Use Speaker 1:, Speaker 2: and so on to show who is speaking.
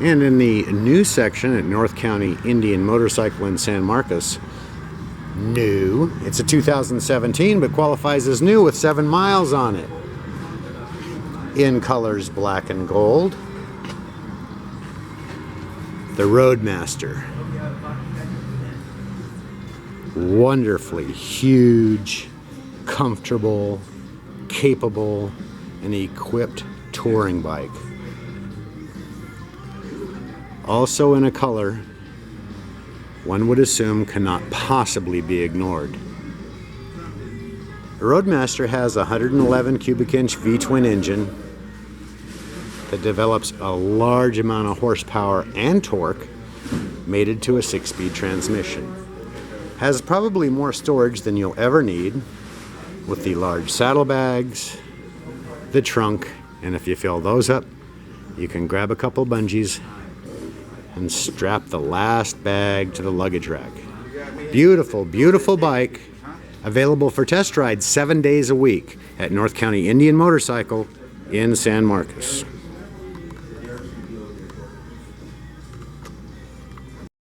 Speaker 1: And in the new section at North County Indian Motorcycle in San Marcos, new. It's a 2017, but qualifies as new with 7 miles on it. In colors black and gold, the Roadmaster. Wonderfully huge, comfortable, capable, and equipped touring bike. Also in a color one would assume cannot possibly be ignored. The Roadmaster has a 111 cubic inch V-twin engine that develops a large amount of horsepower and torque, mated to a 6-speed transmission. Has probably more storage than you'll ever need, with the large saddlebags, the trunk, and if you fill those up, you can grab a couple bungees and strap the last bag to the luggage rack. Beautiful, beautiful bike, available for test rides 7 days a week at North County Indian Motorcycle in San Marcos.